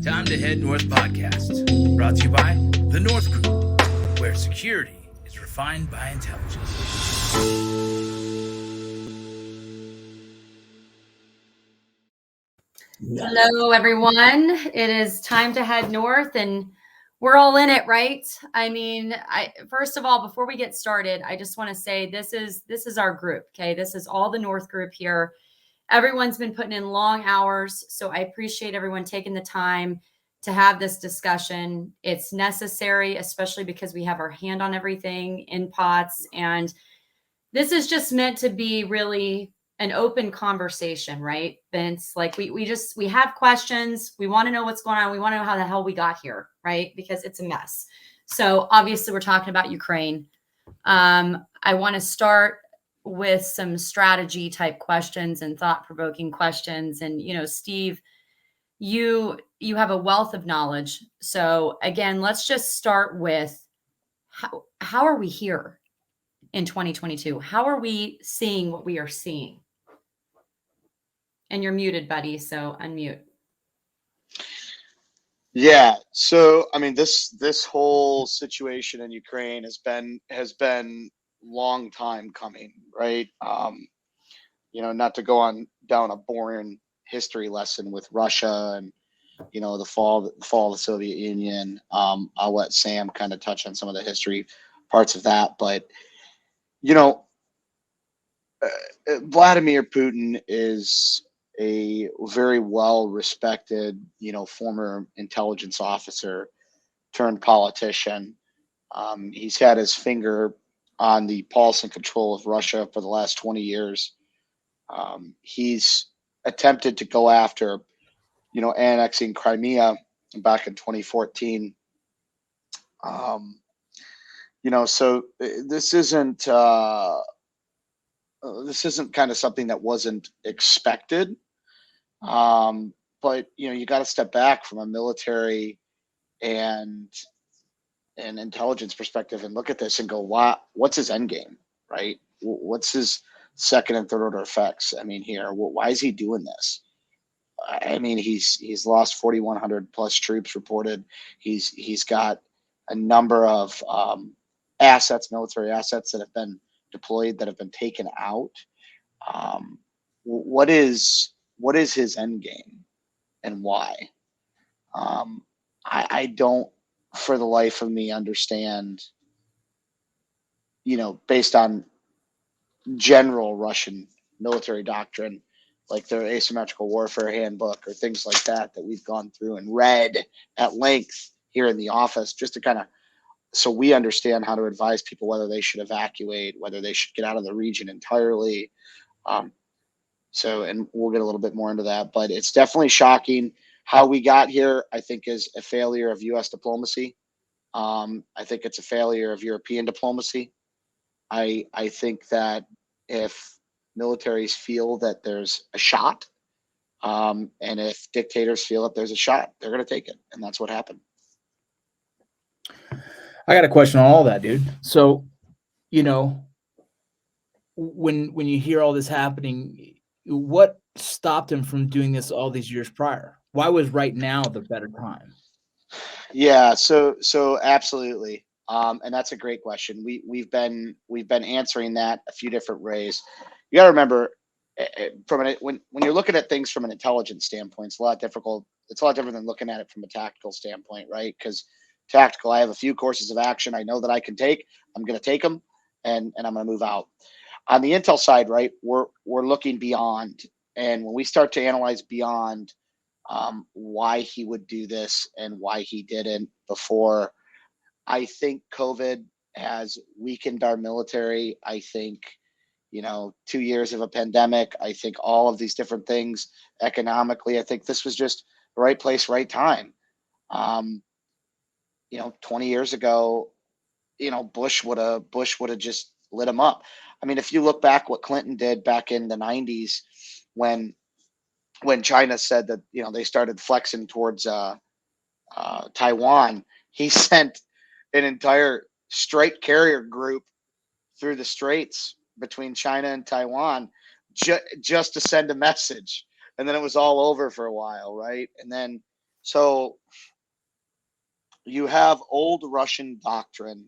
Time to Head North podcast, brought to you by The North Group, where security is refined by intelligence. Hello, everyone. It is time to head north, and we're all in it, right? I mean, first of all, before we get started, I just want to say this is our group. Okay, this is all the North Group here. Everyone's been putting in long hours, so I appreciate everyone taking the time to have this discussion. It's necessary, especially because we have our hand on everything in POTS, and this is just meant to be really an open conversation, right, Vince? Like we have questions. We want to know what's going on. We want to know how the hell we got here, right? Because it's a mess. So obviously we're talking about Ukraine. I want to start with some strategy type questions and thought-provoking questions. And, Steve, you have a wealth of knowledge. So again, let's just start with how are we here in 2022? How are we seeing what we are seeing? And you're muted, buddy, so unmute. Yeah. So, I mean, this whole situation in Ukraine has been long time coming, right? Not to go on down a boring history lesson with Russia and the fall of the Soviet Union. I'll let Sam kind of touch on some of the history parts of that, but Vladimir Putin is a very well respected, former intelligence officer turned politician. He's had his finger on the pulse and control of Russia for the last 20 years. He's attempted to go after, annexing Crimea back in 2014. So this isn't kind of something that wasn't expected. But you got to step back from a military and an intelligence perspective and look at this and go, what's his end game, right? What's his second and third order effects? I mean, here, why is he doing this? I mean, he's lost 4,100 plus troops reported. He's got a number of military assets that have been deployed, that have been taken out. What is his end game and why? I don't, for the life of me, understand, based on general Russian military doctrine, like their asymmetrical warfare handbook or things like that we've gone through and read at length here in the office, just to kind of, so we understand how to advise people whether they should evacuate, whether they should get out of the region entirely. And we'll get a little bit more into that, but it's definitely shocking how we got here. I think is a failure of U.S. diplomacy. I think it's a failure of European diplomacy. I think that if militaries feel that there's a shot, and if dictators feel that there's a shot, they're going to take it. And that's what happened. I got a question on all that, dude. So, when you hear all this happening, what stopped him from doing this all these years prior? Why was right now the better time? Yeah, so absolutely. And that's a great question. We've been answering that a few different ways. You got to remember, when you're looking at things from an intelligence standpoint, it's a lot difficult. It's a lot different than looking at it from a tactical standpoint, right? Because tactical, I have a few courses of action I know that I can take. I'm going to take them, and I'm going to move out. On the intel side, right, we're looking beyond, and when we start to analyze beyond why he would do this and why he didn't before, I think COVID has weakened our military. I think 2 years of a pandemic. I think all of these different things economically. I think this was just the right place, right time. 20 years ago, Bush would have just lit him up. I mean, if you look back what Clinton did back in the 90s when China said that, they started flexing towards Taiwan, he sent an entire strike carrier group through the straits between China and Taiwan just to send a message. And then it was all over for a while, right? And then So you have old Russian doctrine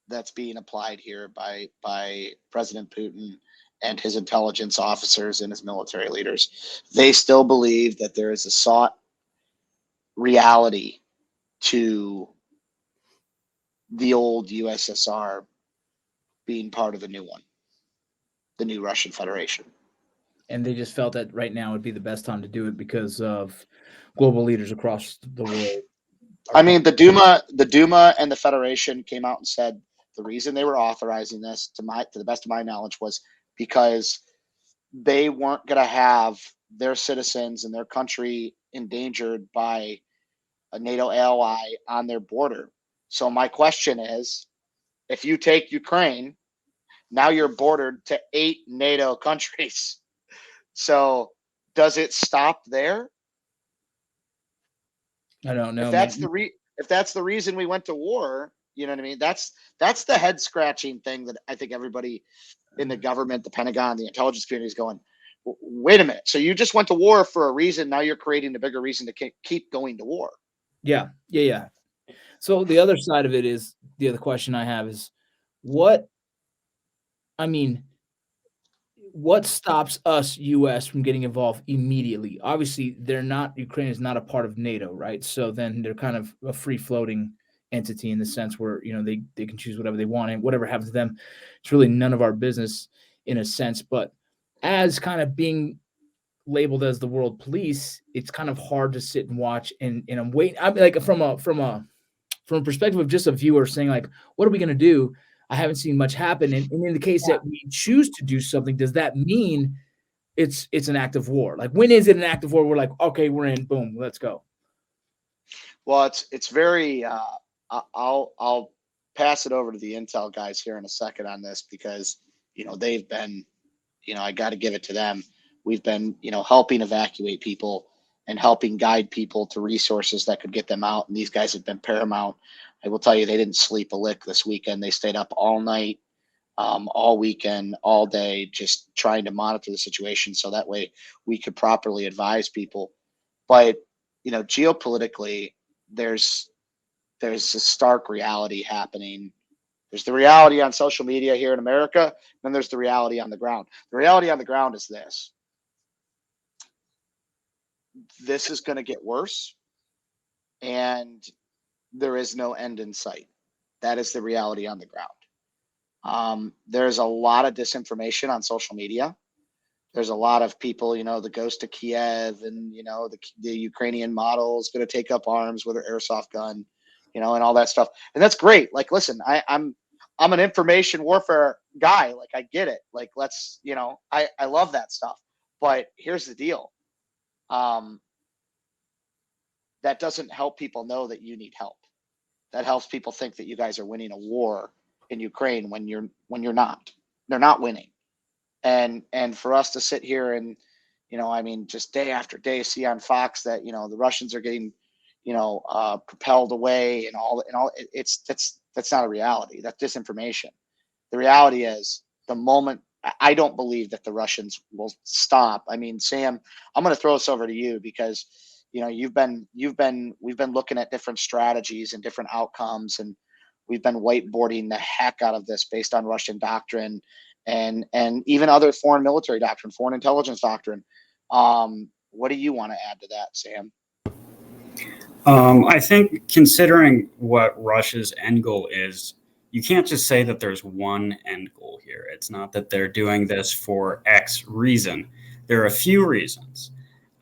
that's being applied here by President Putin and his intelligence officers and his military leaders. They still believe that there is a sought reality to the old USSR being part of the new one, the new Russian Federation. And they just felt that right now would be the best time to do it because of global leaders across the world. I mean, the Duma and the Federation came out and said the reason they were authorizing this, to the best of my knowledge, was because they weren't going to have their citizens and their country endangered by a NATO ally on their border. So my question is, if you take Ukraine, now you're bordered to 8 NATO countries. So does it stop there? I don't know. If that's the reason we went to war, you know what I mean? That's the head scratching thing that I think everybody in the government, the Pentagon, the intelligence community is going, wait a minute. So you just went to war for a reason. Now you're creating a bigger reason to keep going to war. Yeah. So the other side of it is, the other question I have is, what stops us, US, from getting involved immediately? Obviously, Ukraine is not a part of NATO, right? So then they're kind of a free floating entity in the sense where, they can choose whatever they want, and whatever happens to them, it's really none of our business in a sense. But as kind of being labeled as the world police, it's kind of hard to sit and watch, and I'm waiting. I'm like, from a perspective of just a viewer saying, like, what are we going to do? I haven't seen much happen. And in the case that we choose to do something, does that mean it's an act of war? Like, when is it an act of war? We're like, okay, we're in, boom, let's go. Well, it's very, I'll pass it over to the Intel guys here in a second on this, because, they've been, I got to give it to them. We've been, helping evacuate people and helping guide people to resources that could get them out. And these guys have been paramount. I will tell you, they didn't sleep a lick this weekend. They stayed up all night, all weekend, all day, just trying to monitor the situation so that way we could properly advise people. But, geopolitically, there's a stark reality happening. There's the reality on social media here in America, then there's the reality on the ground. The reality on the ground is this. This is going to get worse, and there is no end in sight. That is the reality on the ground. There's a lot of disinformation on social media. There's a lot of people, the ghost to Kiev, and, the Ukrainian model is going to take up arms with her airsoft gun, and all that stuff. And that's great. Like, listen, I'm an information warfare guy. Like, I get it. Like, let's, I love that stuff. But here's the deal. That doesn't help people know that you need help. That helps people think that you guys are winning a war in Ukraine when you're not. They're not winning. And for us to sit here and, just day after day see on Fox that, the Russians are getting, propelled away and all, that's not a reality. That's disinformation. The reality is, the moment, I don't believe that the Russians will stop. I mean, Sam, I'm going to throw this over to you, because, we've been looking at different strategies and different outcomes, and we've been whiteboarding the heck out of this based on Russian doctrine and even other foreign military doctrine, foreign intelligence doctrine. What do you want to add to that, Sam? I think, considering what Russia's end goal is, you can't just say that there's one end goal here. It's not that they're doing this for X reason. There are a few reasons.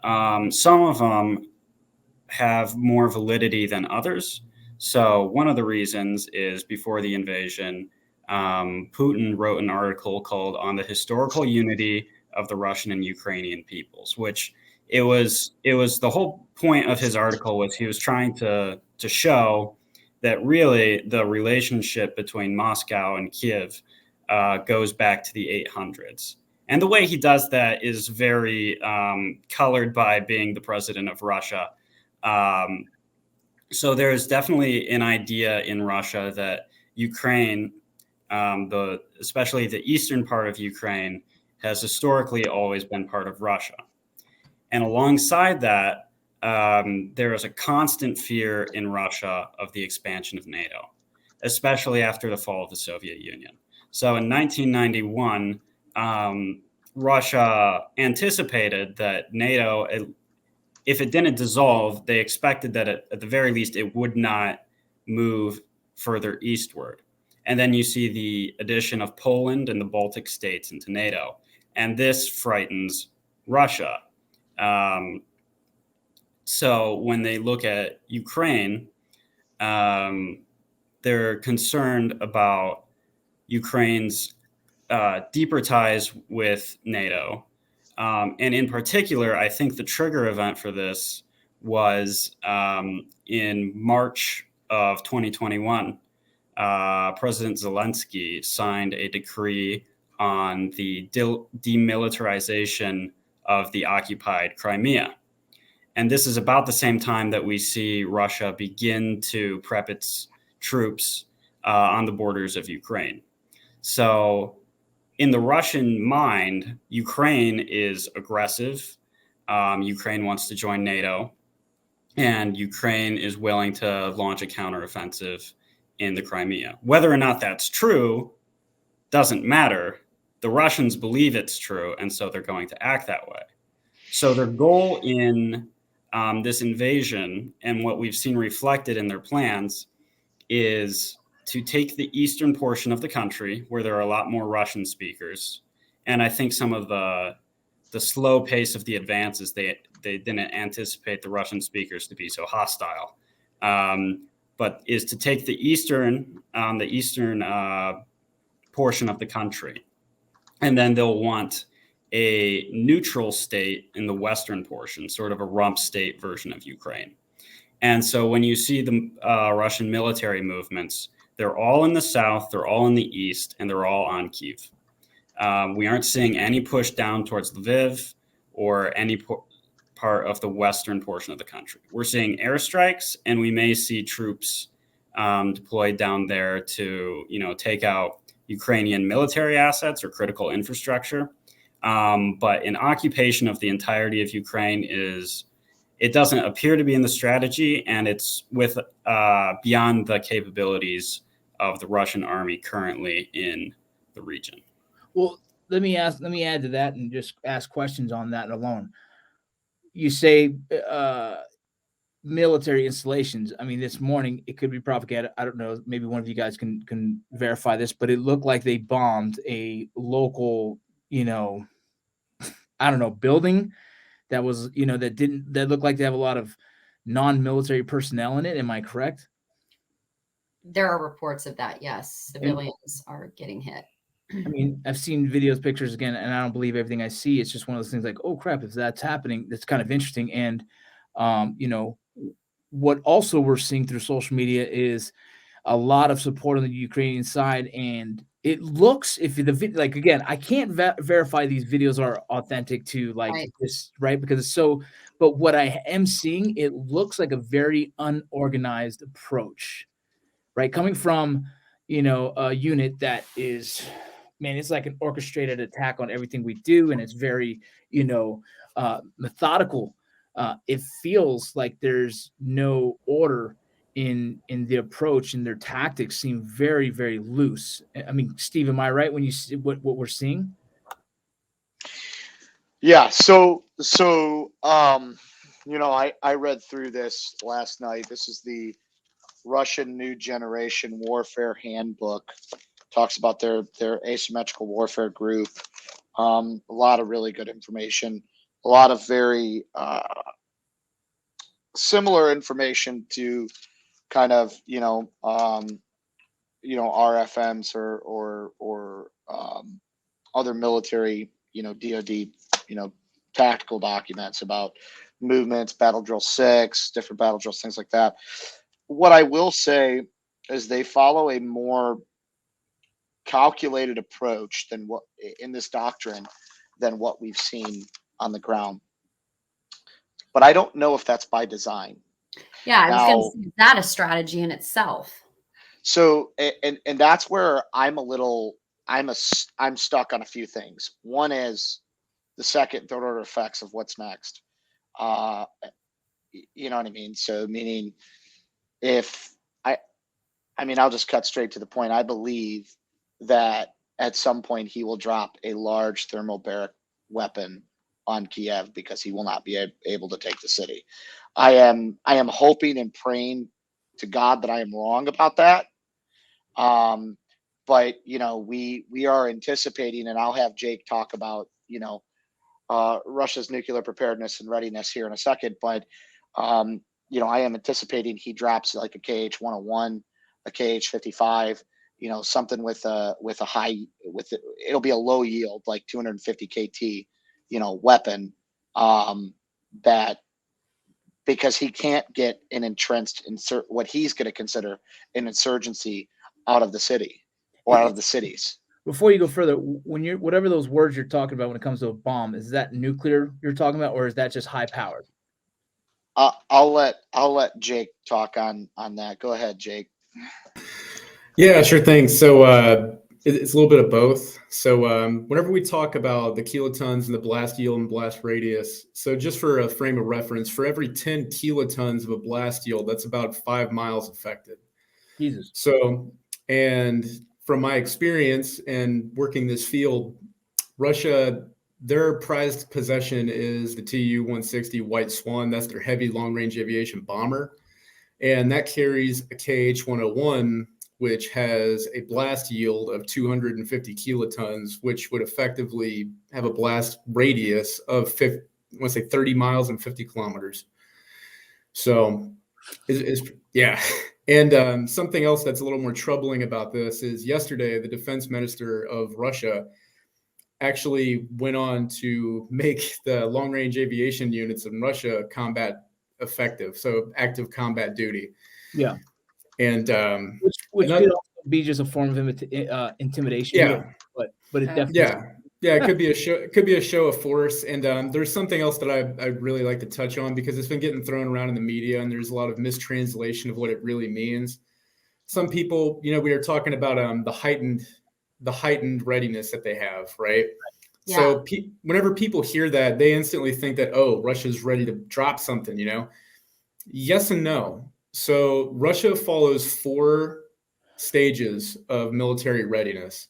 Some of them have more validity than others. So one of the reasons is, before the invasion, Putin wrote an article called "On the Historical Unity of the Russian and Ukrainian Peoples," which it was the whole point of his article was he was trying to show that really the relationship between Moscow and Kiev goes back to the 800s. And the way he does that is very colored by being the president of Russia. So there's definitely an idea in Russia that Ukraine, especially the eastern part of Ukraine, has historically always been part of Russia. And alongside that, there is a constant fear in Russia of the expansion of NATO, especially after the fall of the Soviet Union. So in 1991, Russia anticipated that NATO, if it didn't dissolve, they expected that at the very least it would not move further eastward. And then you see the addition of Poland and the Baltic states into NATO. And this frightens Russia. So when they look at Ukraine, they're concerned about Ukraine's deeper ties with NATO. And in particular, I think the trigger event for this was in March of 2021. President Zelensky signed a decree on the demilitarization of the occupied Crimea. And this is about the same time that we see Russia begin to prep its troops on the borders of Ukraine. So in the Russian mind, Ukraine is aggressive. Ukraine wants to join NATO, and Ukraine is willing to launch a counteroffensive in the Crimea. Whether or not that's true doesn't matter. The Russians believe it's true, and so they're going to act that way. So their goal in this invasion, and what we've seen reflected in their plans, is to take the eastern portion of the country where there are a lot more Russian speakers. And I think some of the slow pace of the advances, they didn't anticipate the Russian speakers to be so hostile. But is to take the eastern portion of the country. And then they'll want a neutral state in the western portion, sort of a rump state version of Ukraine. And so when you see the Russian military movements, they're all in the south, they're all in the east, and they're all on Kyiv. We aren't seeing any push down towards Lviv or any part of the western portion of the country. We're seeing airstrikes, and we may see troops deployed down there to, take out Ukrainian military assets or critical infrastructure. But an occupation of the entirety of Ukraine it doesn't appear to be in the strategy, and it's beyond the capabilities of the Russian army currently in the region. Well, let me add to that and just ask questions on that alone. You say military installations. I mean, this morning it could be propaganda. I don't know. Maybe one of you guys can verify this, but it looked like they bombed a local, building that was, that looked like they have a lot of non-military personnel in it. Am I correct? There are reports of that. Yes. Civilians are getting hit. I mean, I've seen videos, pictures again, and I don't believe everything I see. It's just one of those things like, oh crap, if that's happening, that's kind of interesting. And, what also we're seeing through social media is a lot of support on the Ukrainian side. And it looks, again, I can't verify these videos are authentic to this, right? Because it's so, but what I am seeing, it looks like a very unorganized approach, right? Coming from, a unit that is, man, it's like an orchestrated attack on everything we do. And it's very, methodical. It feels like there's no order in the approach, and their tactics seem very, very loose. I mean, Steve, am I right when you see what we're seeing? Yeah. So I read through this last night. This is the Russian New Generation Warfare Handbook. Talks about their asymmetrical warfare group. A lot of really good information. A lot of very similar information to kind of RFMs or other military DoD tactical documents about movements, battle drill 6, different battle drills, things like that. What I will say is they follow a more calculated approach than what in this doctrine than what we've seen on the ground. But I don't know if that's by design. Yeah, I was going to say, is that a strategy in itself? So, and that's where I'm stuck on a few things. One is the second, third order effects of what's next. you know what I mean? So meaning if I mean, I'll just cut straight to the point. I believe that at some point he will drop a large thermobaric weapon on Kiev because he will not be able to take the city. I am hoping and praying to God that I am wrong about that. But you know, we are anticipating, and I'll have Jake talk about, you know, Russia's nuclear preparedness and readiness here in a second. But you know, I am anticipating he drops like a KH-101, a KH-55, you know, something with a high it'll be a low yield like 250 KT, you know, weapon, that because he can't get an entrenched what he's going to consider an insurgency out of the city or out of the cities. Before you go further, when you're whatever those words you're talking about when it comes to a bomb, is that nuclear you're talking about, or is that just high powered? I'll let Jake talk on that. Go ahead, Jake. Yeah, sure thing. So it's a little bit of both. So whenever we talk about the kilotons and the blast yield and blast radius, so just for a frame of reference, for every 10 kilotons of a blast yield, that's about 5 miles affected. Jesus. So, and from my experience and working this field, Russia, their prized possession is the Tu-160 White Swan. That's their heavy long-range aviation bomber. And that carries a KH-101, which has a blast yield of 250 kilotons, which would effectively have a blast radius of 30 miles and 50 kilometers. So, yeah. And something else that's a little more troubling about this is yesterday, the defense minister of Russia actually went on to make the long-range aviation units in Russia combat effective, so active combat duty. Yeah. And which could also be just a form of intimidation. Yeah. But it definitely it could be a show. It could be a show of force. And there's something else that I'd really like to touch on because it's been getting thrown around in the media, and there's a lot of mistranslation of what it really means. Some people, you know, we are talking about the heightened readiness that they have, right? Yeah. So whenever people hear that, they instantly think that, oh, Russia's ready to drop something, you know? Yes and no. So Russia follows 4 stages of military readiness.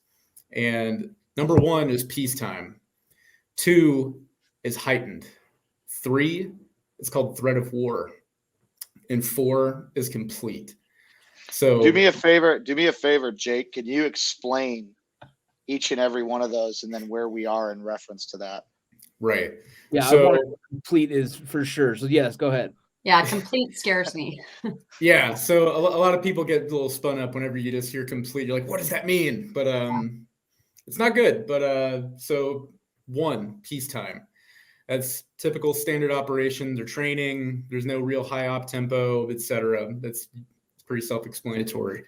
And number 1 is peacetime. 2 is heightened. 3 is called threat of war. And 4 is complete. So do me a favor, Jake. Can you explain each and every one of those and then where we are in reference to that? Right. Yeah, so, I want to complete is for sure. So yes, go ahead. Yeah, complete scares me. Yeah, so a lot of people get a little spun up whenever you just hear complete. You're like, what does that mean? But it's not good. But so 1, peacetime. That's typical standard operation. They're training. There's no real high op tempo, etc. That's pretty self-explanatory.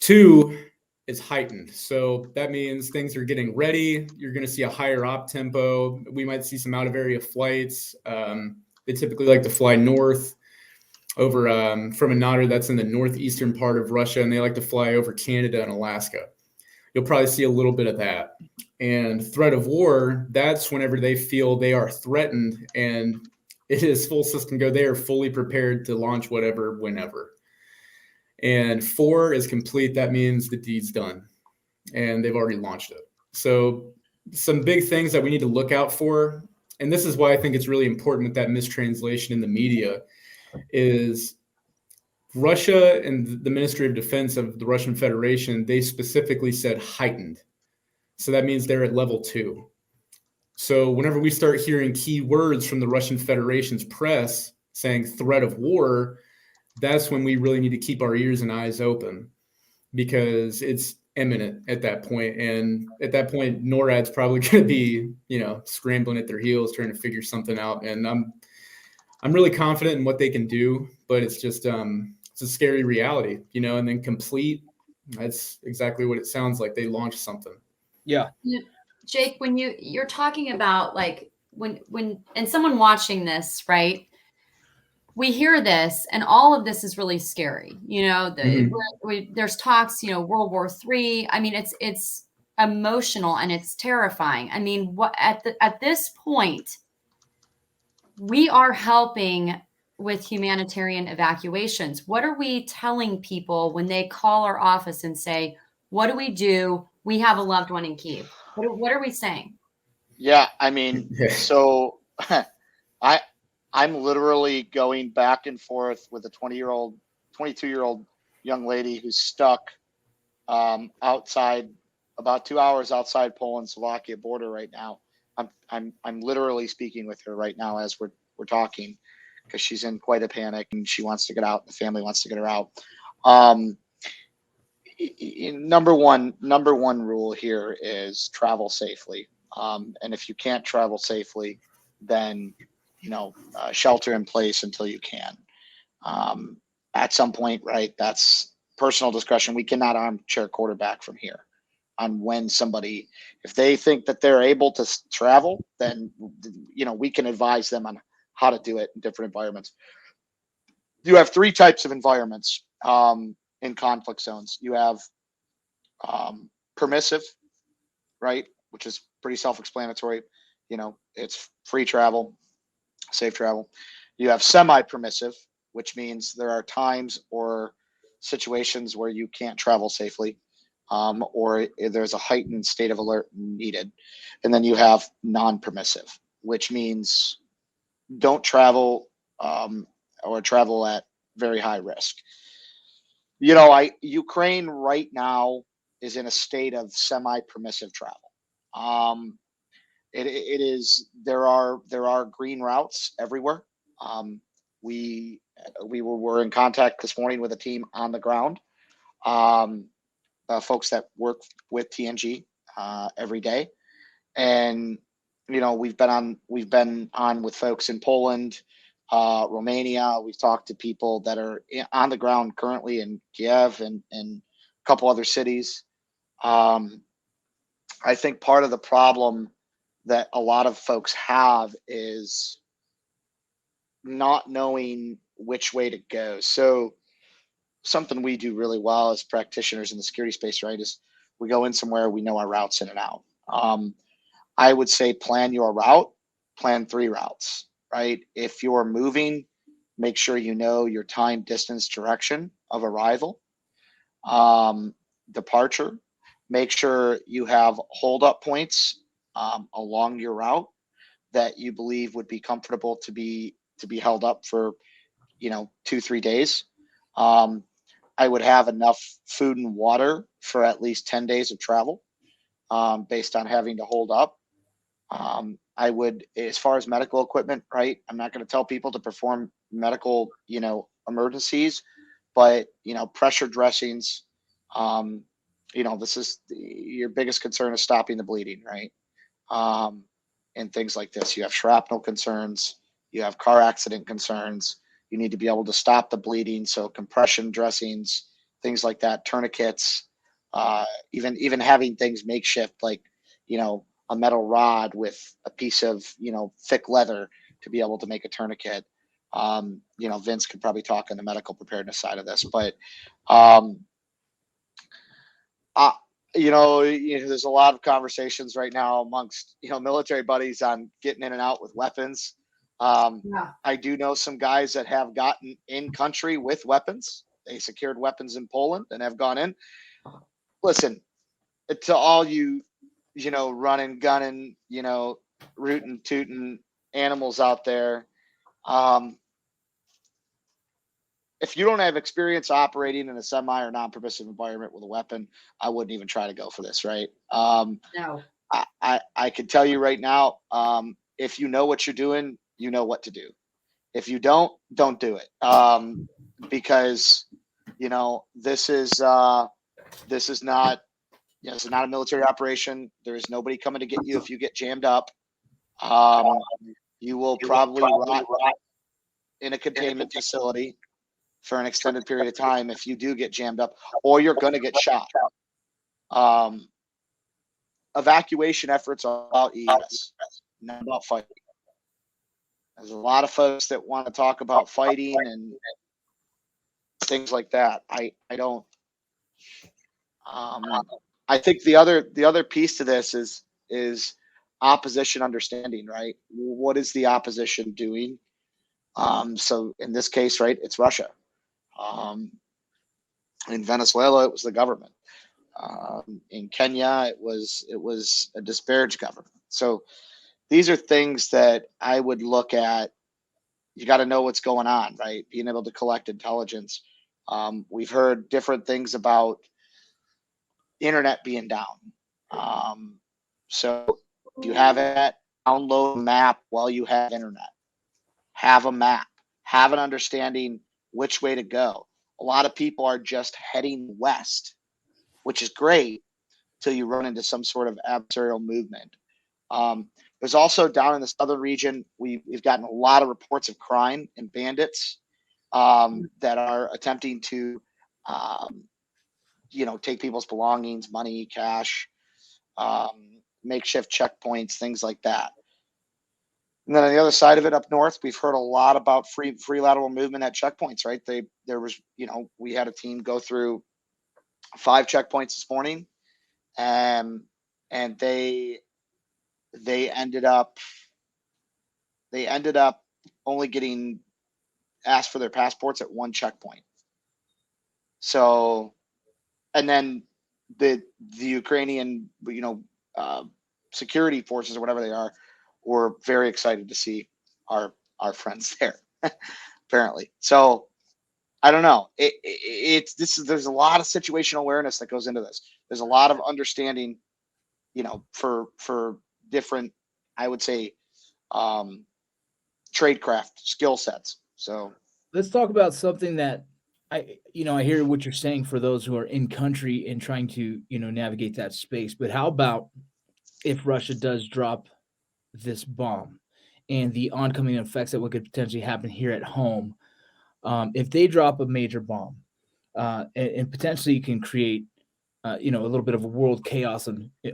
2 is heightened. So that means things are getting ready. You're going to see a higher op tempo. We might see some out of area flights. They typically like to fly north over from Anadr, that's in the northeastern part of Russia, and they like to fly over Canada and Alaska. You'll probably see a little bit of that. And threat of war, that's whenever they feel they are threatened and it is full system go. They are fully prepared to launch whatever, whenever. And 4 is complete. That means the deed's done and they've already launched it. So some big things that we need to look out for, and this is why I think it's really important with that mistranslation in the media, is Russia and the Ministry of Defense of the Russian Federation, they specifically said heightened. So that means they're at level 2. So whenever we start hearing key words from the Russian Federation's press saying threat of war, that's when we really need to keep our ears and eyes open because it's imminent at that point. And at that point, NORAD's probably going to be, you know, scrambling at their heels, trying to figure something out. And I'm really confident in what they can do, but it's just it's a scary reality, you know. And then complete, that's exactly what it sounds like. They launched something. Yeah. Jake, when you're talking about like when and someone watching this, right? We hear this, and all of this is really scary. You know, there's talks, you know, World War III. I mean, it's emotional and it's terrifying. I mean, what at this point, we are helping with humanitarian evacuations? What are we telling people when they call our office and say, what do we do? We have a loved one in Kyiv. What are we saying? Yeah, I mean, so I'm literally going back and forth with a 22-year-old young lady who's stuck outside, about 2 hours outside Poland-Slovakia border right now. I'm literally speaking with her right now as we're talking, because she's in quite a panic and she wants to get out. The family wants to get her out. Number one rule here is travel safely. And if you can't travel safely, then shelter in place until you can. At some point, right? That's personal discretion. We cannot armchair quarterback from here on when somebody, if they think that they're able to travel, then we can advise them on how to do it in different environments. You have three types of environments in conflict zones. You have permissive, right, which is pretty self-explanatory. It's free travel, safe travel. You have semi-permissive, which means there are times or situations where you can't travel safely, or there's a heightened state of alert needed. And then you have non-permissive, which means don't travel, or travel at very high risk. Ukraine right now is in a state of semi-permissive travel. It is, there are green routes everywhere. We were in contact this morning with a team on the ground, folks that work with TNG every day, and we've been on with folks in Poland, Romania. We've talked to people that are on the ground currently in Kiev and a couple other cities. I think part of the problem that a lot of folks have is not knowing which way to go. So something we do really well as practitioners in the security space, right, is we go in somewhere, we know our routes in and out. I would say plan your route, plan 3 routes, right? If you're moving, make sure you know your time, distance, direction of arrival, departure. Make sure you have hold up points along your route that you believe would be comfortable to be held up for 2-3 days. I would have enough food and water for at least 10 days of travel, based on having to hold up. I would, as far as medical equipment, right, I'm not going to tell people to perform medical emergencies, but pressure dressings, this is your biggest concern is stopping the bleeding, right? And things like this. You have shrapnel concerns, you have car accident concerns, you need to be able to stop the bleeding. So compression dressings, things like that, tourniquets, even having things makeshift, like, a metal rod with a piece of, thick leather to be able to make a tourniquet. Vince could probably talk on the medical preparedness side of this, but, there's a lot of conversations right now amongst, military buddies on getting in and out with weapons. Yeah. I do know some guys that have gotten in country with weapons. They secured weapons in Poland and have gone in. Listen, to all you, running, gunning, rootin' tootin' animals out there, if you don't have experience operating in a semi or non-permissive environment with a weapon, I wouldn't even try to go for this, right? No. I can tell you right now, if you know what you're doing, you know what to do. If you don't do it, because this is not this is not a military operation. There is nobody coming to get you if you get jammed up. You will probably rot in a containment facility for an extended period of time if you do get jammed up, or you're going to get shot. Evacuation efforts are about ES, not about fighting. There's a lot of folks that want to talk about fighting and things like that. I don't. I think the other piece to this is opposition understanding, right? What is the opposition doing? So in this case, right, it's Russia. In Venezuela, it was the government. In Kenya, it was a disparaged government. So these are things that I would look at. You got to know what's going on, right? Being able to collect intelligence. We've heard different things about internet being down. So if you have it, download a map while you have internet. Have a map. Have an understanding which way to go. A lot of people are just heading west, which is great till you run into some sort of adversarial movement. There's also down in the southern region, we've gotten a lot of reports of crime and bandits that are attempting to, take people's belongings, money, cash, makeshift checkpoints, things like that. And then on the other side of it, up north, we've heard a lot about free lateral movement at checkpoints. Right? We had a team go through 5 checkpoints this morning, and they ended up only getting asked for their passports at 1 checkpoint. So, and then the Ukrainian, security forces or whatever they are, were very excited to see our friends there, apparently. So I don't know. There's a lot of situational awareness that goes into this. There's a lot of understanding, for different, I would say, tradecraft skill sets. So Let's talk about something that I hear what you're saying for those who are in country and trying to, navigate that space. But how about if Russia does drop this bomb and the oncoming effects that what could potentially happen here at home? If they drop a major bomb, and potentially can create, a little bit of a world chaos,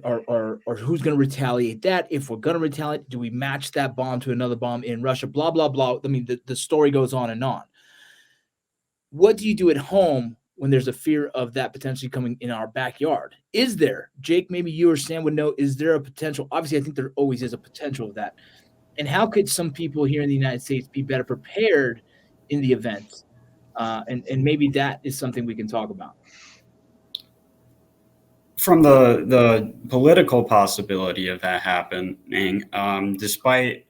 or who's going to retaliate that? If we're going to retaliate, do we match that bomb to another bomb in Russia? Blah, blah, blah. I mean, the story goes on and on. What do you do at home when there's a fear of that potentially coming in our backyard? Is there, Jake, maybe you or Sam would know, is there a potential? Obviously, I think there always is a potential of that. And how could some people here in the United States be better prepared in the event? And maybe that is something we can talk about. From the political possibility of that happening, despite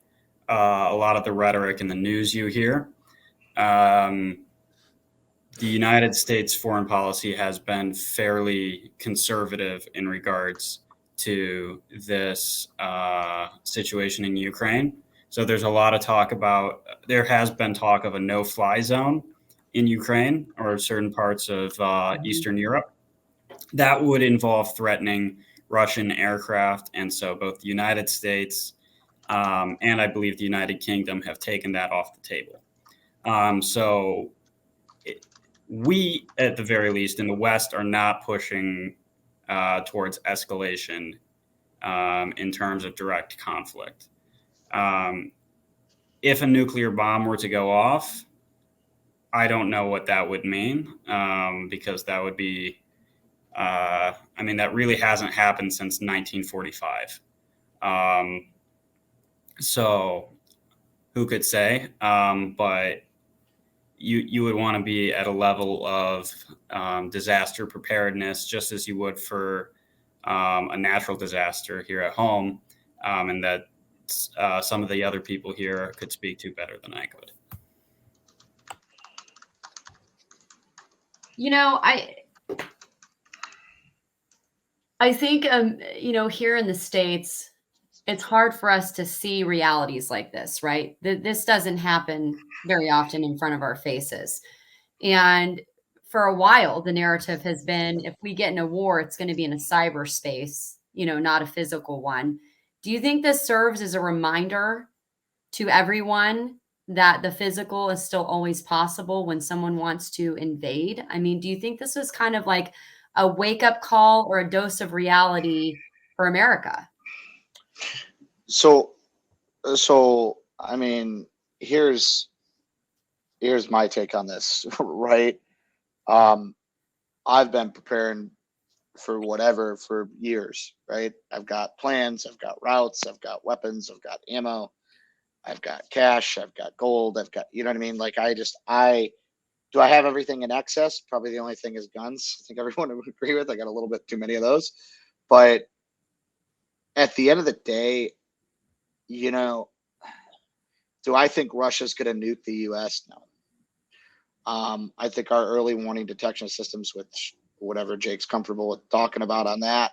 a lot of the rhetoric in the news you hear, the United States foreign policy has been fairly conservative in regards to this situation in Ukraine. So there has been talk of a no-fly zone in Ukraine or certain parts of Eastern Europe. That would involve threatening Russian aircraft. And so both the United States and I believe the United Kingdom have taken that off the table. We, at the very least, in the West, are not pushing towards escalation in terms of direct conflict. If a nuclear bomb were to go off, I don't know what that would mean, because that would be, that really hasn't happened since 1945. So who could say? But you would want to be at a level of disaster preparedness, just as you would for a natural disaster here at home, and that some of the other people here could speak to better than I could. I think, here in the States, it's hard for us to see realities like this, right? This doesn't happen very often in front of our faces. And for a while, the narrative has been, if we get in a war, it's going to be in a cyberspace, not a physical one. Do you think this serves as a reminder to everyone that the physical is still always possible when someone wants to invade? I mean, do you think this is kind of like a wake-up call or a dose of reality for America? So I mean, here's my take on this, right? I've been preparing for whatever for years, right? I've got plans, I've got routes, I've got weapons, I've got ammo. I've got cash, I've got gold, I've got, you know what I mean? Like do I have everything in excess? Probably the only thing is guns. I think everyone would agree with. I got a little bit too many of those. But at the end of the day, you know, do I think Russia's going to nuke the U.S.? No. I think our early warning detection systems, which whatever Jake's comfortable with talking about on that,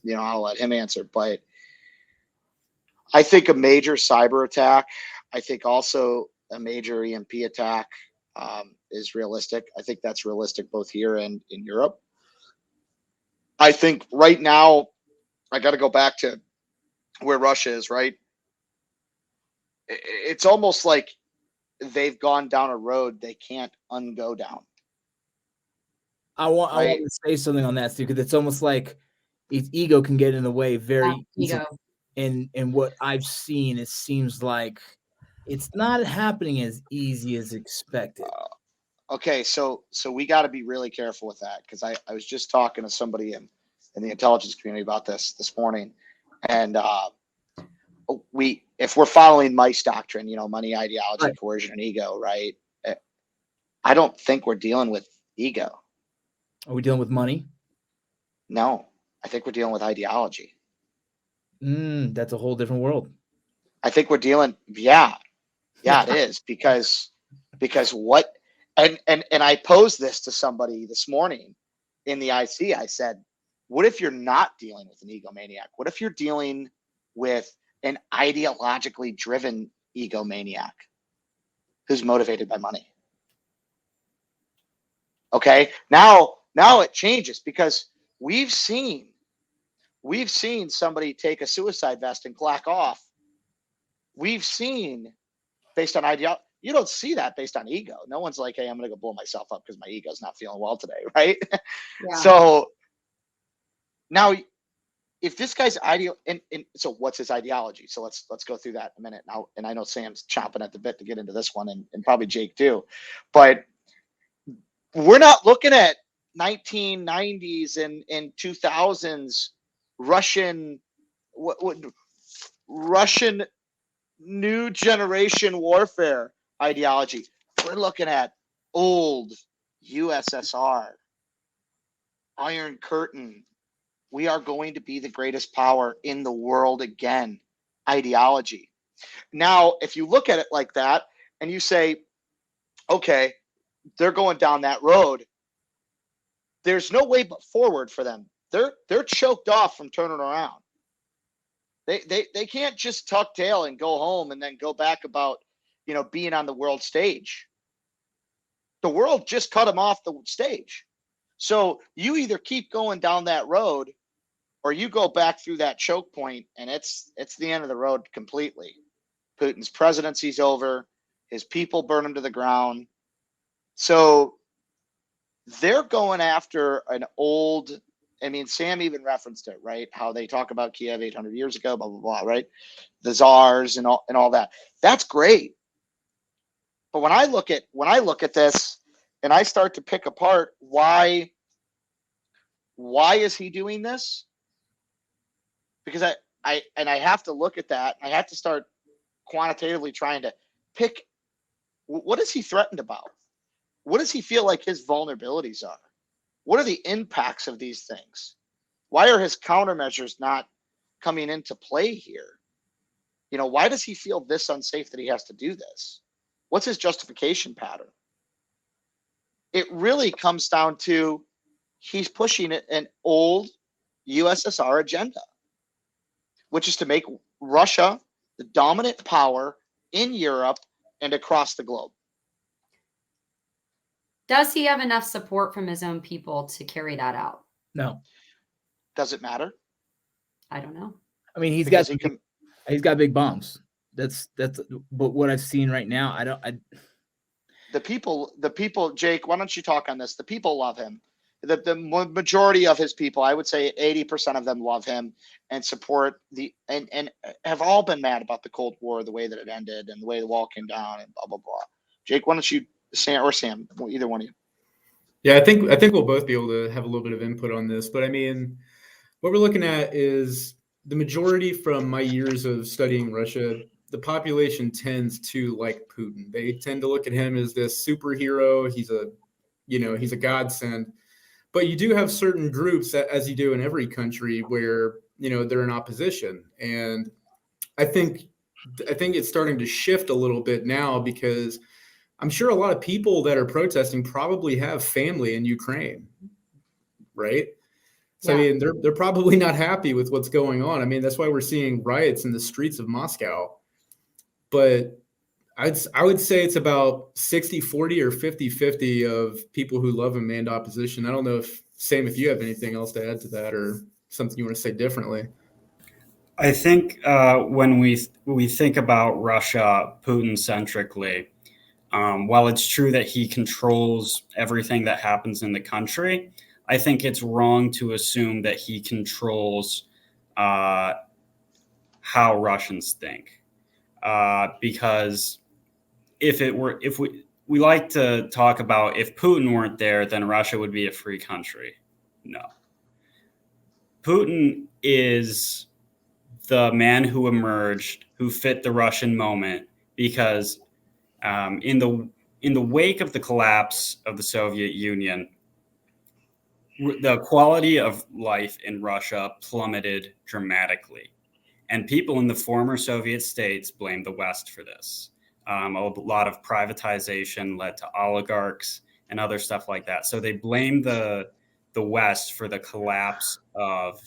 you know, I'll let him answer. But I think a major cyber attack, I think also a major EMP attack is realistic. I think that's realistic both here and in Europe. I think right now, I got to go back to where Russia is, right? It's almost like they've gone down a road they can't ungo down. I want to say something on that, Steve, because it's almost like its ego can get in the way very easily. And what I've seen, it seems like it's not happening as easy as expected. Okay, so we got to be really careful with that, because I was just talking to somebody in the intelligence community about this morning, and if we're following MICE doctrine, you know, money, ideology, right, coercion, and ego, right? I don't think we're dealing with ego. Are we dealing with money? No, I think we're dealing with ideology. That's a whole different world. I think we're dealing, yeah, it is, because what, and I posed this to somebody this morning in the IC. I said, what if you're not dealing with an egomaniac? What if you're dealing with an ideologically driven egomaniac who's motivated by money? Okay, now it changes, because we've seen somebody take a suicide vest and clack off. We've seen based on ideology. You don't see that based on ego. No one's like, hey, I'm going to go blow myself up because my ego's not feeling well today, right? Yeah. So now, if this guy's and so what's his ideology? So let's go through that in a minute now. And I know Sam's chomping at the bit to get into this one, and probably Jake too. But we're not looking at 1990s and 2000s Russian Russian new generation warfare ideology. We're looking at old USSR, Iron Curtain. We are going to be the greatest power in the world again ideology. Now, if you look at it like that and you say, okay, they're going down that road, there's no way but forward for them. They're choked off from turning around. They can't just tuck tail and go home and then go back about, you know, being on the world stage. The world just cut them off the stage. So you either keep going down that road or you go back through that choke point, and it's the end of the road completely. Putin's presidency's over. His people burn him to the ground. So they're going after an old, I mean, Sam even referenced it, right? How they talk about Kiev 800 years ago, blah, blah, blah, right? The czars and all that. That's great. But when I look at this and I start to pick apart why is he doing this? Because I have to look at that. I have to start quantitatively trying to pick, what is he threatened about? What does he feel like his vulnerabilities are? What are the impacts of these things? Why are his countermeasures not coming into play here? You know, why does he feel this unsafe that he has to do this? What's his justification pattern? It really comes down to he's pushing an old USSR agenda, which is to make Russia the dominant power in Europe and across the globe. Does he have enough support from his own people to carry that out? No. Does it matter? I don't know. I mean, he's got big bombs. That's but what I've seen right now, the people, Jake, why don't you talk on this? The people love him. The majority of his people, I would say 80% of them love him and support and have all been mad about the Cold War, the way that it ended and the way the wall came down and blah, blah, blah. Jake, why don't you, Sam, either one of you. Yeah, I think we'll both be able to have a little bit of input on this, but I mean, what we're looking at is the majority from my years of studying Russia, the population tends to like Putin. They tend to look at him as this superhero. He's a godsend. But you do have certain groups, as you do in every country, where they're in opposition. And I think it's starting to shift a little bit now, because I'm sure a lot of people that are protesting probably have family in Ukraine, right? So Yeah. I mean, they're probably not happy with what's going on. I mean, that's why we're seeing riots in the streets of Moscow. But I would say it's about 60-40 or 50-50 of people who love him and opposition. I don't know if you have anything else to add to that, or something you want to say differently. I think when we think about Russia Putin-centrically, while it's true that he controls everything that happens in the country, I think it's wrong to assume that he controls how Russians think. Because if we like to talk about, if Putin weren't there, then Russia would be a free country. No. Putin is the man who emerged, who fit the Russian moment, because in the wake of the collapse of the Soviet Union, the quality of life in Russia plummeted dramatically. And people in the former Soviet states blame the West for this. A lot of privatization led to oligarchs and other stuff like that. So they blame the West for the collapse of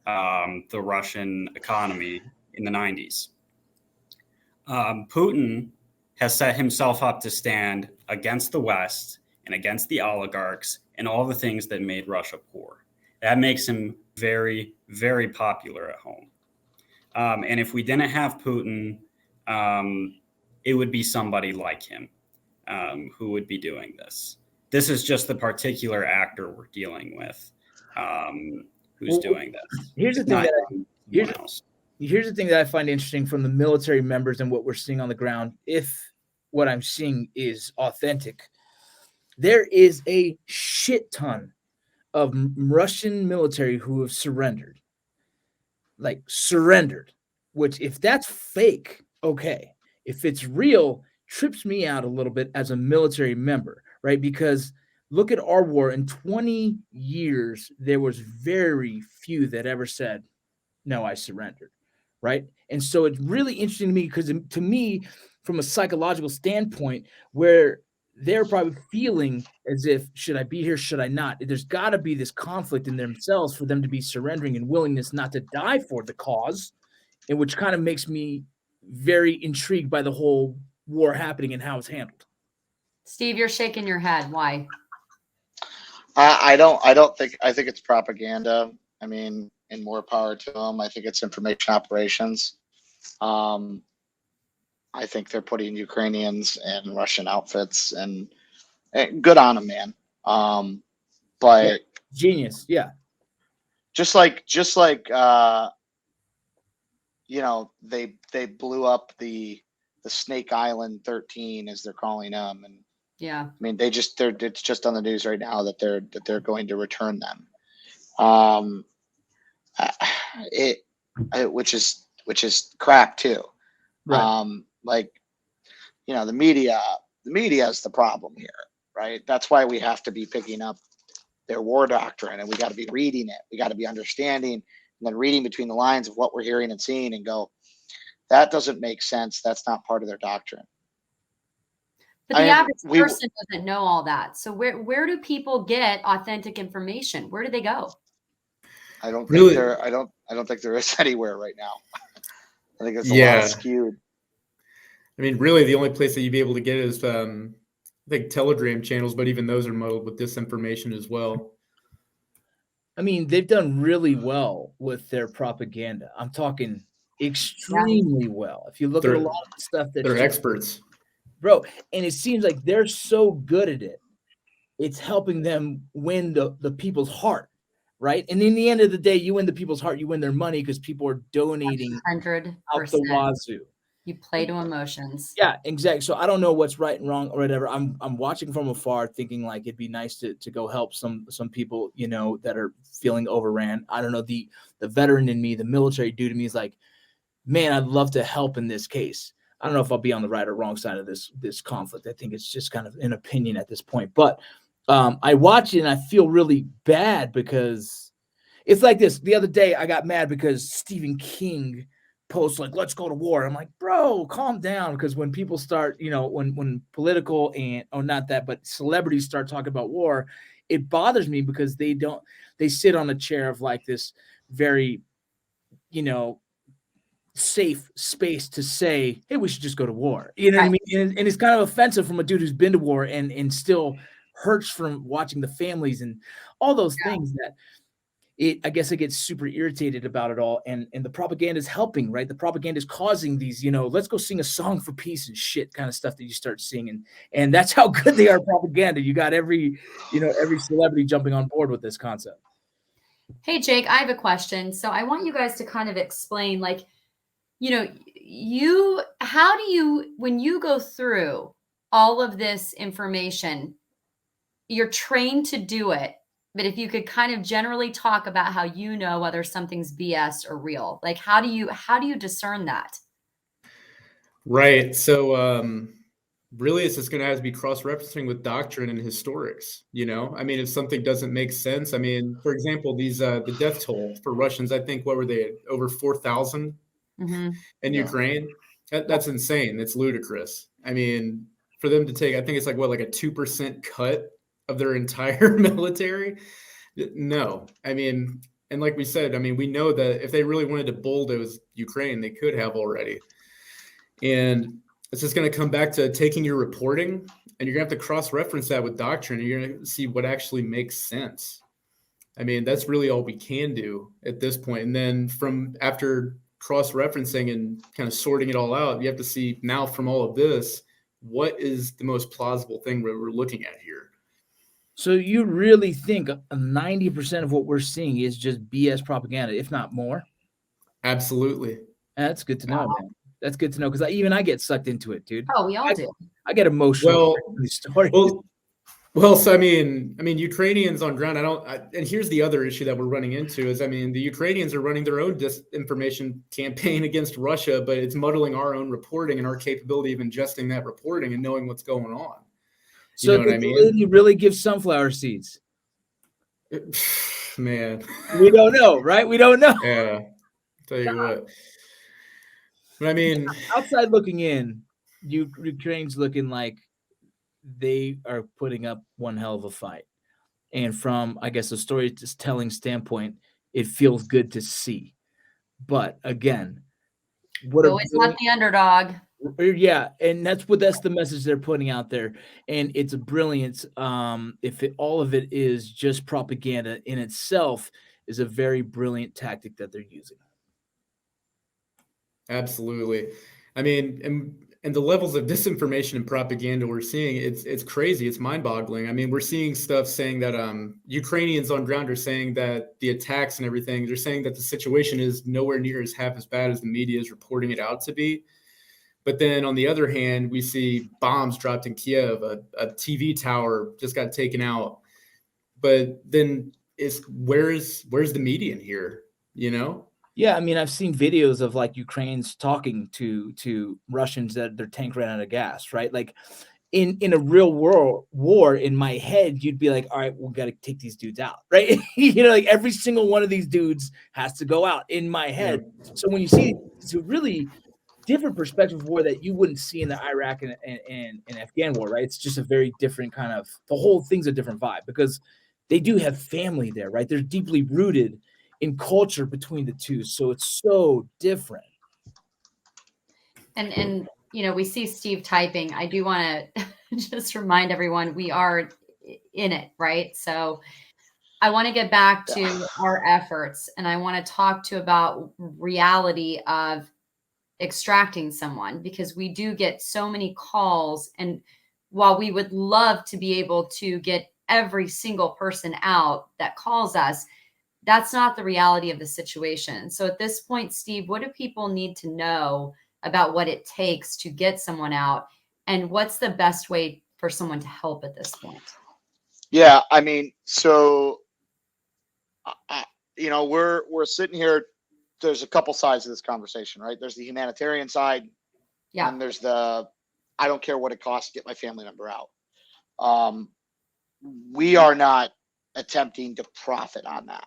the Russian economy in the 90s. Putin has set himself up to stand against the West and against the oligarchs and all the things that made Russia poor. That makes him very, very popular at home. And if we didn't have Putin, it would be somebody like him who would be doing this. This is just the particular actor we're dealing with who's doing this. Here's the thing here's the thing that I find interesting from the military members and what we're seeing on the ground. If what I'm seeing is authentic, there is a shit ton of Russian military who have surrendered. Which if that's fake, okay. If it's real, trips me out a little bit as a military member, right? Because look at our war. In 20 years, there was very few that ever said, no, I surrendered, right? And so it's really interesting to me, because to me, from a psychological standpoint, where they're probably feeling as if, should I be here? Should I not? There's got to be this conflict in themselves for them to be surrendering and willingness not to die for the cause, and which kind of makes me very intrigued by the whole war happening and how it's handled. Steve, you're shaking your head. Why? I think it's propaganda. I mean, and more power to them. I think it's information operations. I think they're putting Ukrainians in Russian outfits, and good on them, man. But genius, yeah. Just like they blew up the Snake Island 13, as they're calling them, and yeah, I mean it's just on the news right now that they're going to return them. Which is crap too. Right. The media is the problem here, right? That's why we have to be picking up their war doctrine, and we got to be reading it. We got to be understanding, and then reading between the lines of what we're hearing and seeing, and go, that doesn't make sense. That's not part of their doctrine. But the average person doesn't know all that. So where do people get authentic information? Where do they go? I don't think there is anywhere right now. I think it's a lot skewed. I mean, really, the only place that you'd be able to get is, I think, Telegram channels, but even those are muddled with disinformation as well. I mean, they've done really well with their propaganda. I'm talking extremely well. If you look at a lot of the stuff that they're experts, bro, and it seems like they're so good at it, it's helping them win the people's heart, right? And in the end of the day, you win the people's heart, you win their money, because people are donating 100% out the wazoo. You play to emotions. Yeah, exactly. So I don't know what's right and wrong or whatever. I'm watching from afar, thinking like it'd be nice to go help some people, that are feeling overran. I don't know. The veteran in me, the military dude in me is like, man, I'd love to help in this case. I don't know if I'll be on the right or wrong side of this conflict. I think it's just kind of an opinion at this point. But I watch it and I feel really bad because it's like this. The other day, I got mad because Stephen King posts like, let's go to war. I'm like, bro, calm down. Because when people start, when political not that, but celebrities start talking about war, it bothers me because they sit on a chair of like this very, safe space to say, hey, we should just go to war. You know what I mean? And it's kind of offensive from a dude who's been to war and still hurts from watching the families and all those things that I guess I get super irritated about it all. And the propaganda is helping, right? The propaganda is causing these, let's go sing a song for peace and shit kind of stuff that you start singing. And that's how good they are propaganda. You got every celebrity jumping on board with this concept. Hey, Jake, I have a question. So I want you guys to kind of explain, like, how do you, when you go through all of this information, you're trained to do it, but if you could kind of generally talk about how you know whether something's BS or real, like how do you discern that? Right. So really it's just going to have to be cross-referencing with doctrine and historics. I mean, if something doesn't make sense, I mean, for example, these the death toll for Russians, I think, what were they, over 4,000 in Ukraine? That's insane. That's ludicrous. I mean, for them to take, I think it's like what, like a 2% cut of their entire military? No. I mean, and like we said, I mean, we know that if they really wanted to bulldoze Ukraine, they could have already. And it's just going to come back to taking your reporting, and you're going to have to cross-reference that with doctrine, and you're going to see what actually makes sense. I mean, that's really all we can do at this point. And then from after cross-referencing and kind of sorting it all out, you have to see now from all of this, what is the most plausible thing we're looking at here? So you really think 90% of what we're seeing is just BS propaganda, if not more? Absolutely. That's good to know, man. That's good to know, because I get sucked into it, dude. Oh, we all do. I get emotional with these stories. Well, so I mean, Ukrainians on ground. And here's the other issue that we're running into is, I mean, the Ukrainians are running their own disinformation campaign against Russia, but it's muddling our own reporting and our capability of ingesting that reporting and knowing what's going on. So you know what I mean? You really give sunflower seeds? Man, we don't know, right? We don't know. Yeah, tell you what. But I mean, outside looking in, Ukraine's looking like they are putting up one hell of a fight. And from, I guess, a storytelling standpoint, it feels good to see. But again, what always want the underdog. Yeah, and that's the message they're putting out there, and it's a brilliant. If all of it is just propaganda in itself, is a very brilliant tactic that they're using. Absolutely. I mean, and the levels of disinformation and propaganda we're seeing, it's crazy. It's mind-boggling. I mean, we're seeing stuff saying that Ukrainians on ground are saying that the attacks and everything, they're saying that the situation is nowhere near half as bad as the media is reporting it out to be. But then on the other hand, we see bombs dropped in Kiev, a TV tower just got taken out. But then where's the media in here, Yeah, I mean, I've seen videos of like Ukrainians talking to Russians that their tank ran out of gas, right? Like in a real world war, in my head, you'd be like, all right, we got to take these dudes out, right? Like every single one of these dudes has to go out in my head. Yeah. So when you see it's a really different perspective of war that you wouldn't see in the Iraq and Afghan war, right? It's just a very different kind of, the whole thing's a different vibe because they do have family there, right? They're deeply rooted in culture between the two. So it's so different. And we see Steve typing. I do want to just remind everyone we are in it, right? So I want to get back to our efforts, and I want to talk about reality of extracting someone, because we do get so many calls, and while we would love to be able to get every single person out that calls us, that's not the reality of the situation. So at this point, Steve, what do people need to know about what it takes to get someone out, and what's the best way for someone to help at this point? Yeah, I mean, so we're sitting here there's a couple sides of this conversation, right? There's the humanitarian side, Yeah. and there's the I don't care what it costs to get my family member out. We are not attempting to profit on that.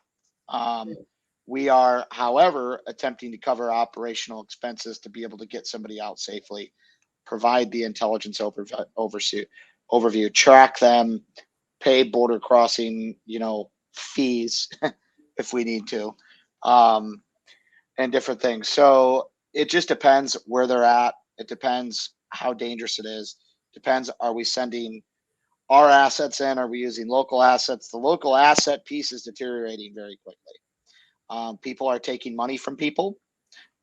We are, however, attempting to cover operational expenses to be able to get somebody out safely, provide the intelligence overview, track them, pay border crossing, fees if we need to, and different things. So it just depends where they're at. It depends how dangerous it is. Depends, are we sending our assets in? Are we using local assets? The local asset piece is deteriorating very quickly. People are taking money from people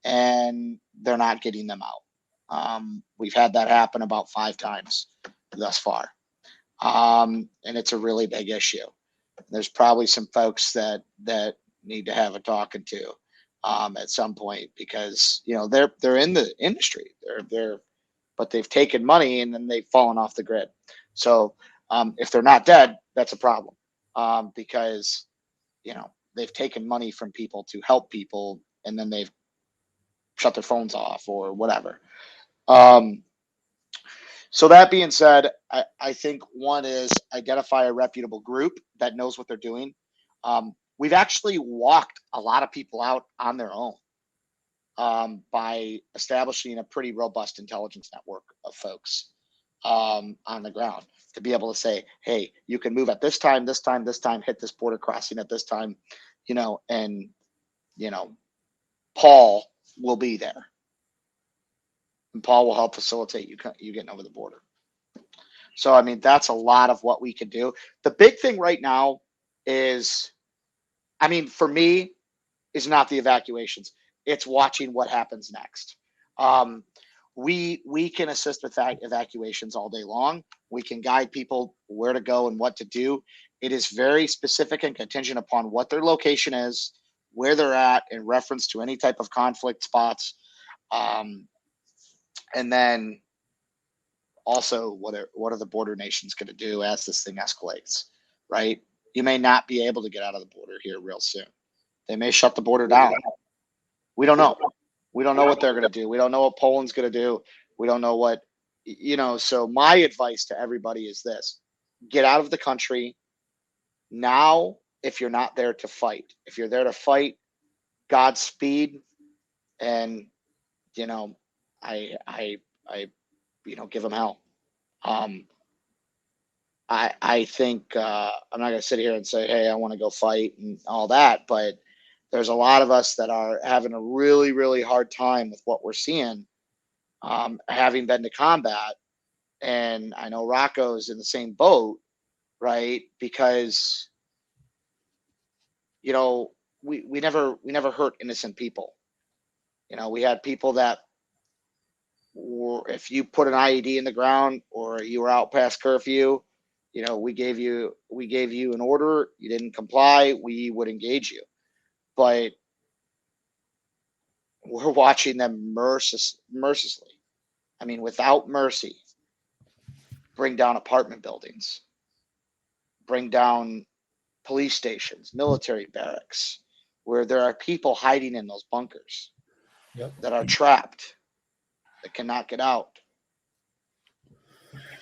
and they're not getting them out. We've had that happen about 5 times thus far. And it's a really big issue. There's probably some folks that need to have a talking to at some point, because they're in the industry. But they've taken money and then they've fallen off the grid. So if they're not dead, that's a problem, because they've taken money from people to help people, and then they've shut their phones off or whatever. So that being said, I think one is identify a reputable group that knows what they're doing. We've actually walked a lot of people out on their own by establishing a pretty robust intelligence network of folks on the ground to be able to say, hey, you can move at this time, hit this border crossing at this time, and Paul will be there. And Paul will help facilitate you getting over the border. So, I mean, that's a lot of what we can do. The big thing right now is, for me, is not the evacuations. It's watching what happens next. We can assist with evacuations all day long. We can guide people where to go and what to do. It is very specific and contingent upon what their location is, where they're at in reference to any type of conflict spots. And then also what are the border nations going to do as this thing escalates, right? You may not be able to get out of the border here real soon. They may shut the border down. We don't know. We don't know what they're going to do. We don't know what Poland's going to do. We don't know what, so my advice to everybody is this: get out of the country now if you're not there to fight. If you're there to fight, Godspeed. And, I give them hell. I think I'm not going to sit here and say, hey, I want to go fight and all that, but there's a lot of us that are having a really, really hard time with what we're seeing, having been to combat. And I know Rocco's in the same boat, right? Because, we never hurt innocent people. We had people that if you put an IED in the ground or you were out past curfew, we gave you an order, you didn't comply, we would engage you. But we're watching them mercilessly, without mercy, bring down apartment buildings, bring down police stations, military barracks, where there are people hiding in those bunkers. Yep. That are trapped, that cannot get out.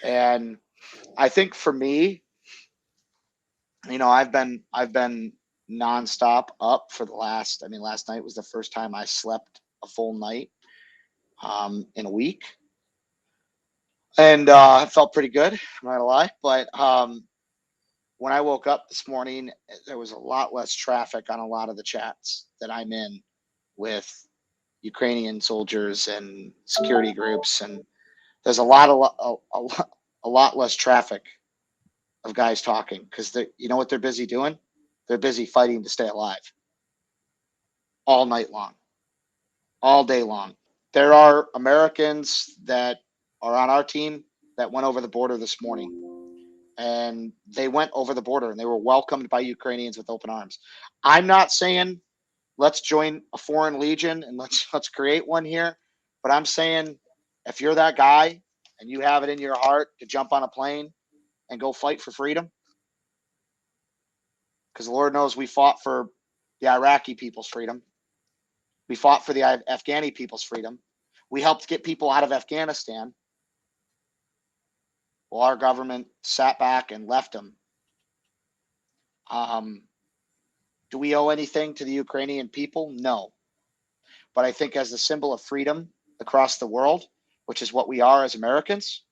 And I think for me, I've been nonstop up for the last night was the first time I slept a full night in a week. And I felt pretty good, I'm not gonna lie. But when I woke up this morning, there was a lot less traffic on a lot of the chats that I'm in with Ukrainian soldiers and security groups, and there's a lot less traffic of guys talking, because you know what they're busy doing? They're busy fighting to stay alive all night long, all day long. There are Americans that are on our team that went over the border this morning, and they went over the border and they were welcomed by Ukrainians with open arms. I'm not saying let's join a foreign legion and let's create one here, but I'm saying if you're that guy and you have it in your heart to jump on a plane and go fight for freedom, because the Lord knows we fought for the Iraqi people's freedom. We fought for the Afghani people's freedom. We helped get people out of Afghanistan. Well, our government sat back and left them. Do we owe anything to the Ukrainian people? No. But I think as a symbol of freedom across the world, which is what we are as Americans,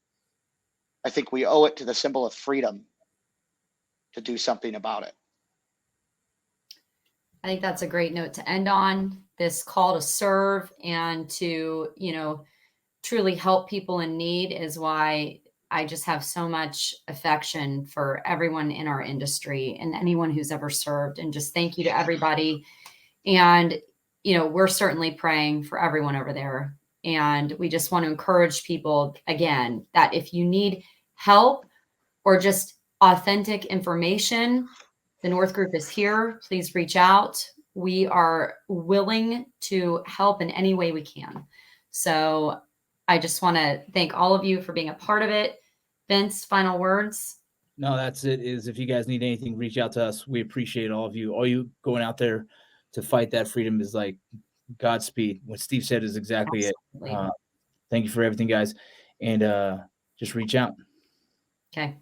I think we owe it to the symbol of freedom to do something about it. I think that's a great note to end on. This call to serve and to, truly help people in need is why I just have so much affection for everyone in our industry and anyone who's ever served. And just thank you to everybody. And, we're certainly praying for everyone over there. And we just want to encourage people again that if you need help or just authentic information, the North Group is here. Please reach out. We are willing to help in any way we can. So I just want to thank all of you for being a part of it. Vince, final words? No, that's it. Is if you guys need anything, reach out to us. We appreciate all of you. All you going out there to fight that freedom is like Godspeed. What Steve said is exactly Absolutely. it. Thank you for everything, guys. And just reach out. Okay.